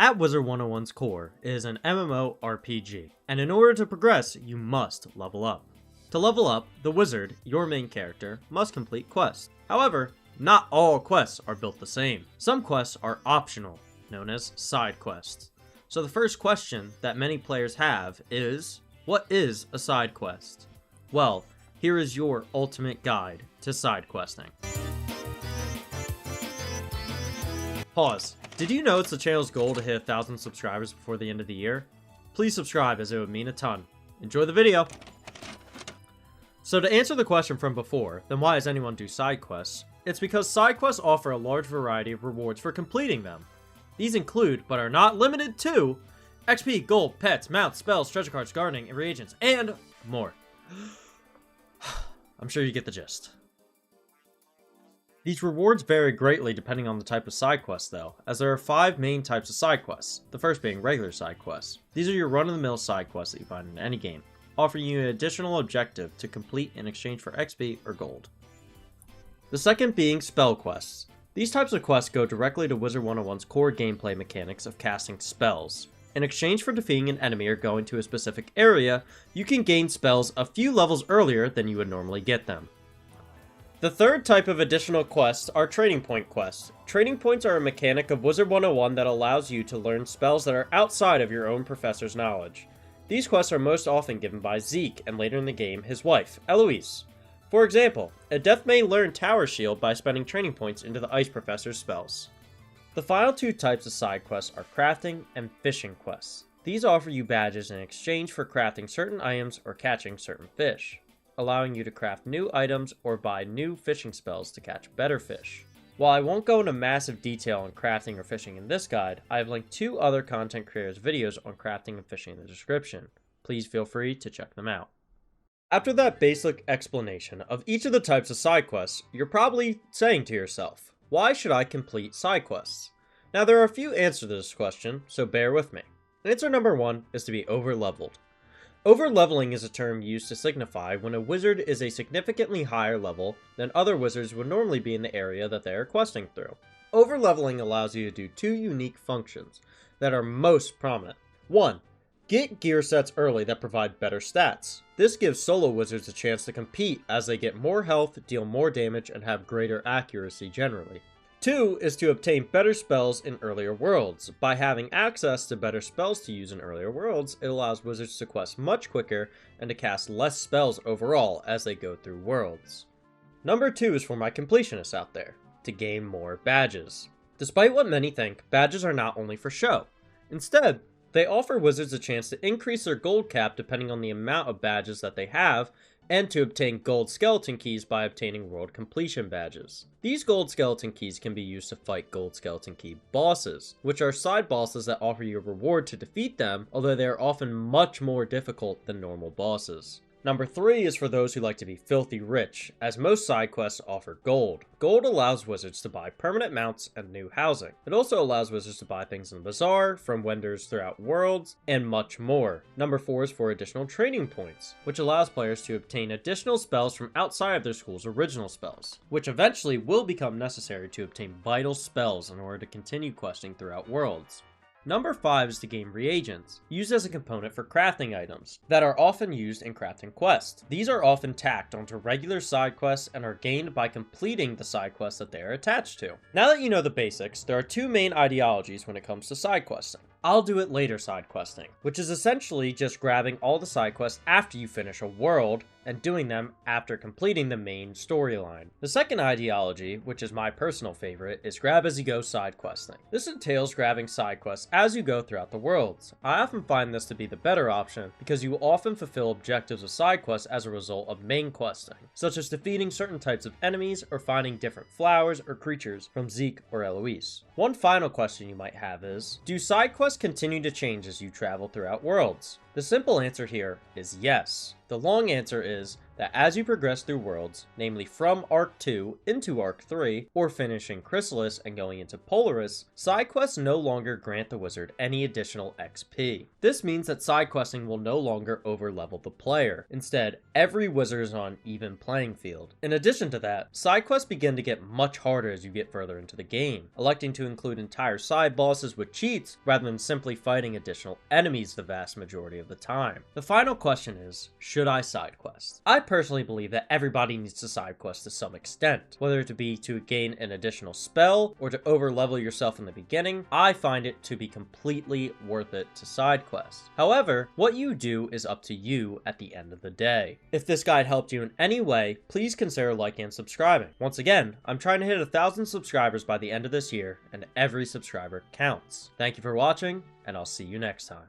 At Wizard101's core, it is an MMORPG, and in order to progress, you must level up. To level up, the wizard, your main character, must complete quests. However, not all quests are built the same. Some quests are optional, known as side quests. So the first question that many players have is, what is a side quest? Well, here is your ultimate guide to side questing. Pause. Did you know it's the channel's goal to hit 1,000 subscribers before the end of the year? Please subscribe as it would mean a ton. Enjoy the video! So to answer the question from before, then why does anyone do side quests? It's because side quests offer a large variety of rewards for completing them. These include, but are not limited to, XP, gold, pets, mounts, spells, treasure cards, gardening, and reagents, and more. I'm sure you get the gist. These rewards vary greatly depending on the type of side quest though, as there are 5 main types of side quests, the first being regular side quests. These are your run-of-the-mill side quests that you find in any game, offering you an additional objective to complete in exchange for XP or gold. The second being spell quests. These types of quests go directly to Wizard101's core gameplay mechanics of casting spells. In exchange for defeating an enemy or going to a specific area, you can gain spells a few levels earlier than you would normally get them. The third type of additional quests are trading point quests. Trading points are a mechanic of Wizard101 that allows you to learn spells that are outside of your own professor's knowledge. These quests are most often given by Zeke, and later in the game, his wife, Eloise. For example, a Death may learn Tower Shield by spending trading points into the Ice Professor's spells. The final 2 types of side quests are crafting and fishing quests. These offer you badges in exchange for crafting certain items or catching certain fish, allowing you to craft new items or buy new fishing spells to catch better fish. While I won't go into massive detail on crafting or fishing in this guide, I have linked 2 other content creators' videos on crafting and fishing in the description. Please feel free to check them out. After that basic explanation of each of the types of side quests, you're probably saying to yourself, why should I complete side quests? Now there are a few answers to this question, so bear with me. Answer number 1 is to be over-leveled. Over-leveling is a term used to signify when a wizard is a significantly higher level than other wizards would normally be in the area that they are questing through. Over-leveling allows you to do 2 unique functions that are most prominent. 1. Get gear sets early that provide better stats. This gives solo wizards a chance to compete as they get more health, deal more damage, and have greater accuracy generally. 2 is to obtain better spells in earlier worlds. By having access to better spells to use in earlier worlds, it allows wizards to quest much quicker and to cast less spells overall as they go through worlds. Number 2 is for my completionists out there, to gain more badges. Despite what many think, badges are not only for show. Instead, they offer wizards a chance to increase their gold cap depending on the amount of badges that they have, and to obtain gold skeleton keys by obtaining world completion badges. These gold skeleton keys can be used to fight gold skeleton key bosses, which are side bosses that offer you a reward to defeat them, although they are often much more difficult than normal bosses. Number 3 is for those who like to be filthy rich, as most side quests offer gold. Gold allows wizards to buy permanent mounts and new housing. It also allows wizards to buy things in the bazaar, from vendors throughout worlds, and much more. Number 4 is for additional trading points, which allows players to obtain additional spells from outside of their school's original spells, which eventually will become necessary to obtain vital spells in order to continue questing throughout worlds. Number 5 is to gain reagents, used as a component for crafting items, that are often used in crafting quests. These are often tacked onto regular side quests and are gained by completing the side quests that they are attached to. Now that you know the basics, there are 2 main ideologies when it comes to side questing. I'll do it later side questing, which is essentially just grabbing all the side quests after you finish a world and doing them after completing the main storyline. The second ideology, which is my personal favorite, is grab as you go side questing. This entails grabbing side quests as you go throughout the worlds. I often find this to be the better option because you will often fulfill objectives of side quests as a result of main questing, such as defeating certain types of enemies or finding different flowers or creatures from Zeke or Eloise. One final question you might have is, do side quests continue to change as you travel throughout worlds? The simple answer here is yes. The long answer is that as you progress through worlds, namely from Arc 2 into Arc 3, or finishing Chrysalis and going into Polaris, side quests no longer grant the wizard any additional XP. This means that side questing will no longer overlevel the player. Instead, every wizard is on even playing field. In addition to that, side quests begin to get much harder as you get further into the game, electing to include entire side bosses with cheats rather than simply fighting additional enemies the vast majority of the time. The final question is, should I side quest? I personally believe that everybody needs to side quest to some extent, whether it be to gain an additional spell or to overlevel yourself in the beginning. I find it to be completely worth it to side quest. However, what you do is up to you at the end of the day. If this guide helped you in any way, please consider liking and subscribing. Once again, I'm trying to hit 1,000 subscribers by the end of this year, and every subscriber counts. Thank you for watching, and I'll see you next time.